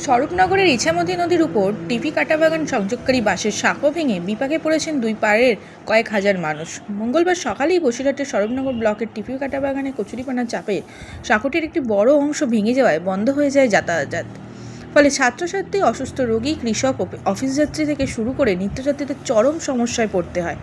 স্বরূপনগরের ইছামতি নদীর উপর টিপি কাঁটাবাগান সংযোগকারী বাঁশের সাঁকো ভেঙে বিপাকে পড়েছেন দুই পাড়ের কয়েক হাজার মানুষ। মঙ্গলবার সকালেই বসিরহাটের স্বরূপনগর ব্লকের টিপি কাঁটাবাগানে কচুরিপানার চাপে সাঁকোটির একটি বড় অংশ ভেঙে যাওয়ায় বন্ধ হয়ে যায় যাতায়াত। ফলে ছাত্রছাত্রী, অসুস্থ রোগী, কৃষক, অফিস যাত্রী থেকে শুরু করে নিত্যযাত্রীদের চরম সমস্যায় পড়তে হয়।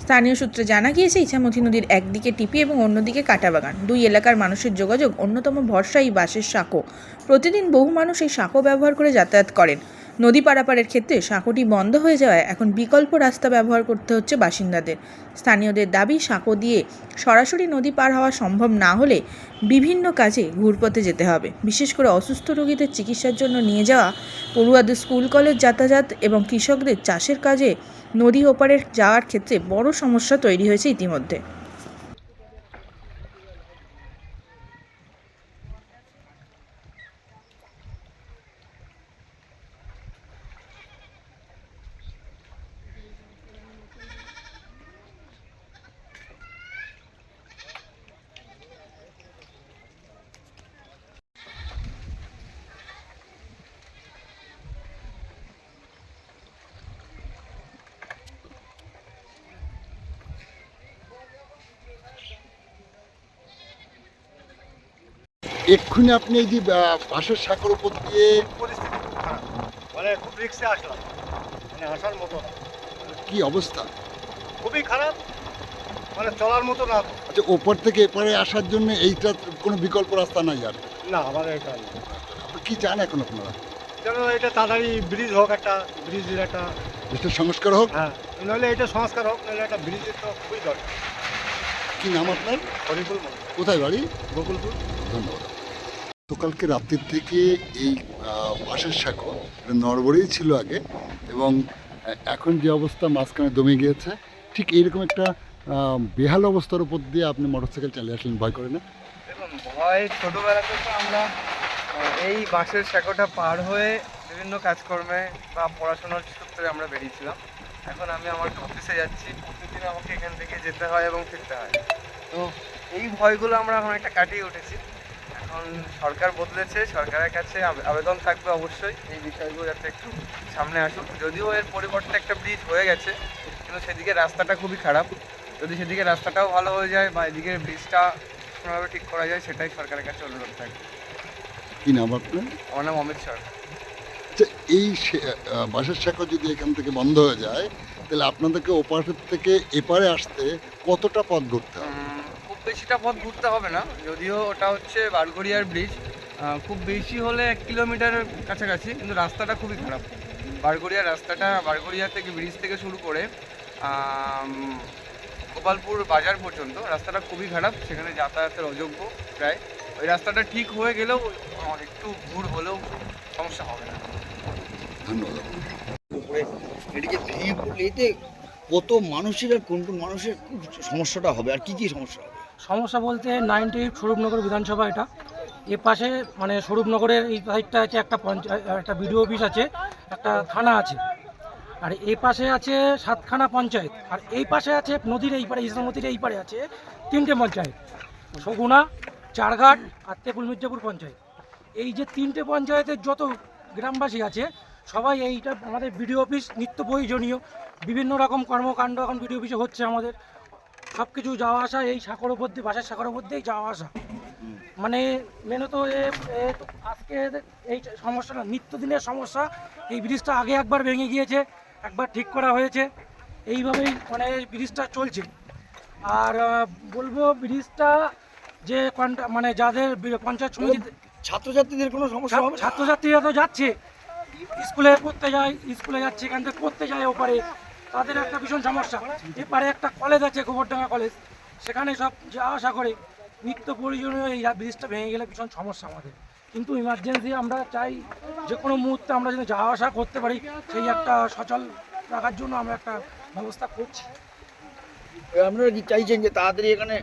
স্থানীয় সূত্রে জানা গিয়েছে, ইছামতি নদীর একদিকে টিপি এবং অন্যদিকে কাঁটাবাগান। দুই এলাকার মানুষের যোগাযোগ অন্যতম ভরসা এই বাঁশের সাঁকো। প্রতিদিন বহু মানুষ এই সাঁকো ব্যবহার করে যাতায়াত করেন। নদী পারাপারের ক্ষেত্রে সাঁকোটি বন্ধ হয়ে যাওয়ায় এখন বিকল্প রাস্তা ব্যবহার করতে হচ্ছে বাসিন্দাদের। স্থানীয়দের দাবি, সাঁকো দিয়ে সরাসরি নদী পার হওয়া সম্ভব না হলে বিভিন্ন কাজে ঘুরপথে যেতে হবে। বিশেষ করে অসুস্থ রোগীদের চিকিৎসার জন্য নিয়ে যাওয়া, পড়ুয়াদের স্কুল কলেজ যাতায়াত এবং কৃষকদের চাষের কাজে নদী ওপারে যাওয়ার ক্ষেত্রে বড় সমস্যা তৈরি হয়েছে ইতিমধ্যে। এক্ষুনি আপনি এই যে বাঁশের সাঁকোর উপর দিয়ে পরিস্থিতি খুব খারাপ, মানে খুব রিক্সে আসলাম, মানে আসার মতো না। কি অবস্থা? খুবই খারাপ, মানে চলার মতো না তো। আচ্ছা, ওপর থেকে এপারে আসার জন্য এইটা কোনো বিকল্প রাস্তা নাই আর? না, আমাদের এটা নেই। আপনি কি চান এখন আপনারা? যেন এটা তাড়াতাড়ি ব্রিজ হোক, একটা ব্রিজের একটা, এটা সংস্কার হোক। হ্যাঁ, নইলে এটা সংস্কার হোক, নইলে একটা ব্রিজের তো খুবই দরকার। কি নাম আপনার? হরিপুর মনে, কোথায় বাড়ি? গোকুলপুর। ধন্যবাদ। গতকালকে রাত্রির থেকে এই বাঁশের সাঁকো এটা নড়বড়েই ছিল আগে, এবং এখন যে অবস্থা মাঝখানে দমে গিয়েছে, ঠিক এইরকম একটা বেহাল অবস্থার উপর দিয়ে আপনি মোটরসাইকেল চালিয়ে আসলেন, ভয় করে না? দেখুন, ভয় ছোটোবেলাতে তো আমরা এই বাঁশের সাঁকোটা পার হয়ে বিভিন্ন কাজকর্মে বা পড়াশোনার সূত্রে আমরা বেরিয়েছিলাম। এখন আমি আমার অফিসে যাচ্ছি, প্রতিদিন আমাকে এখান থেকে যেতে হয় এবং ফিরতে হয়। তো এই ভয়গুলো আমরা এখন একটা কাটিয়ে উঠেছি। এখন সরকার বদলেছে, সরকারের কাছে আবেদন থাকবে অবশ্যই এই বিষয়গুলো যাতে একটু সামনে আসুক। যদিও এর পরিবর্তে একটা ব্রিজ হয়ে গেছে, কিন্তু সেদিকে রাস্তাটা খুবই খারাপ। যদি সেদিকে রাস্তাটাও ভালো হয়ে যায় বা এদিকে ব্রিজটা কোনোভাবে ঠিক করা যায়, সেটাই সরকারের কাছে অনুরোধ থাকবে। কি নাম আপনার? আমার নাম অমিত সরকার। আচ্ছা, এই বাঁশের সাঁকো যদি এখান থেকে বন্ধ হয়ে যায়, তাহলে আপনাদেরকে ওপারের থেকে এপারে আসতে কতটা পথ ঘুরতে হবে? খুব বেশিটা পথ ঘুরতে হবে না, যদিও ওটা হচ্ছে বারঘড়িয়ার ব্রিজ। খুব বেশি হলে 1 কিলোমিটারের কাছাকাছি, কিন্তু রাস্তাটা খুবই খারাপ। বারঘড়িয়ার রাস্তাটা, বারঘড়িয়া থেকে ব্রিজ থেকে শুরু করে গোপালপুর বাজার পর্যন্ত রাস্তাটা খুবই খারাপ, সেখানে যাতায়াতের অযোগ্য প্রায়। ওই রাস্তাটা ঠিক হয়ে গেলেও একটু ঘুর হলেও সমস্যা হবে না। ধন্যবাদ। উপরে এটিকে ভেঙে পড়লে এতে কত মানুষের আর কোন কোন মানুষের খুব সমস্যাটা হবে আর কি কি সমস্যা হবে? সমস্যা বলতে 98 স্বরূপনগর বিধানসভা এটা। এ পাশে মানে স্বরূপনগরের এই সাইডটা আছে একটা একটা বিডিও অফিস আছে, একটা থানা আছে। আর এই পাশে আছে 7খানা পঞ্চায়েত। আর এই পাশে আছে নদীর এই পারে, ইসলামতির এই পারে আছে 3টে পঞ্চায়েত, সগুনা, চারঘাট আর তেপুল মির্জাপুর পঞ্চায়েত। এই যে 3টে পঞ্চায়েতের যত গ্রামবাসী আছে সবাই এইটা আমাদের বিডিও অফিস নিত্য প্রয়োজনীয় বিভিন্ন রকম কর্মকাণ্ড এখন বিডিও অফিসে হচ্ছে। আমাদের সব কিছু যাওয়া আসা এই সাঁকোর উপর দিয়ে, বাঁশের সাঁকোর উপর দিয়েই যাওয়া আসা। মানে মেনত আজকে এই সমস্যাটা নিত্যদিনের সমস্যা। এই ব্রিজটা আগে একবার ভেঙে গিয়েছে, একবার ঠিক করা হয়েছে, এইভাবেই মানে ব্রিজটা চলছে। আর বলবো ব্রিজটা যে মানে যাদের পঞ্চায়েত সমিতি ছাত্রছাত্রীদের কোনো সমস্যা হবে? ছাত্রছাত্রীরা তো যাচ্ছে, স্কুলে পড়তে যায়, স্কুলে যাচ্ছে, এখান থেকে পড়তে যায় ওপারে, তাদের একটা ভীষণ সমস্যা। এপারে একটা কলেজ আছে, গোবরডাঙ্গা কলেজ, সেখানে সব যাওয়া আসা করে। নিত্য প্রয়োজনীয় এই ব্রিজটা ভেঙে গেলে ভীষণ সমস্যা আমাদের। কিন্তু ইমার্জেন্সি আমরা চাই যে কোনো মুহূর্তে আমরা যদি যাওয়া আসা করতে পারি, সেই একটা সচল রাখার জন্য আমরা একটা ব্যবস্থা করছি। আপনারা কি চাইছেন যে তাড়াতাড়ি এখানে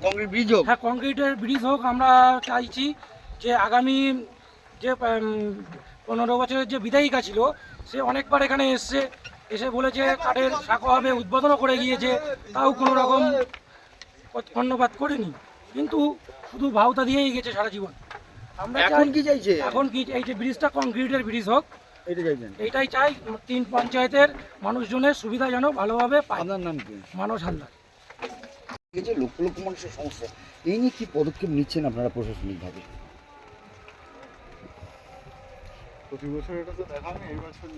কংক্রিট ব্রিজ হোক? হ্যাঁ, কংক্রিটের ব্রিজ হোক। আমরা চাইছি যে আগামী যে 15 বছরের যে বিধায়িকা ছিল, সে অনেকবার এখানে এসে বলেছে কাঠের সাঁকো হবে, উদ্বোধনও করে গিয়েছে, তাও কোনো রকম কর্ণপাত করেনি। কিন্তু শুধু ভাওতা দিয়েই গেছে সারা জীবন। আমরা এখন চাই- কি চাইছে এখন কি এই যে ব্রিজটা কংক্রিটের ব্রিজ হোক, এটা চাইছেন? এইটাই চাই। 3 পঞ্চায়েতের মানুষজনের সুবিধা যেন ভালোভাবে পায়। আপনার নাম কি? মানস হালদার। এই যে লক্ষ লক্ষ মানুষের সমস্যা, এই নিয়ে কি পদক্ষেপ নিচ্ছেন আপনারা প্রশাসনিকভাবে? প্রতি বছর এটা তো দেখা হয় এই বছর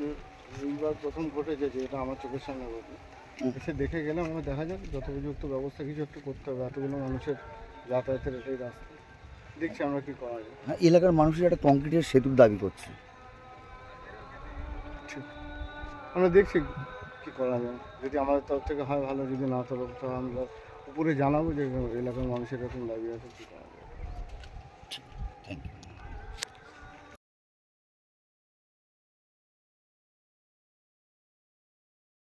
এইবার প্রথম ঘটেছে যে এটা আমার চোখের সামনে ঘটে এসে দেখে গেলাম আমরা দেখা যাক যথোপযুক্ত ব্যবস্থা কিছু একটু করতে হবে এতগুলো মানুষের যাতায়াতের এটাই রাস্তা দেখছি আমরা কি করা যায় হ্যাঁ, এলাকার মানুষের একটা কংক্রিটের সেতুর দাবি করছে। আমরা দেখছি কি করা যায় যদি আমাদের তরফ থেকে হয় ভালো যদি না তরফ তো আমরা উপরে জানাবো যে এলাকার মানুষের এরকম দাবি আছে কী করা যায়।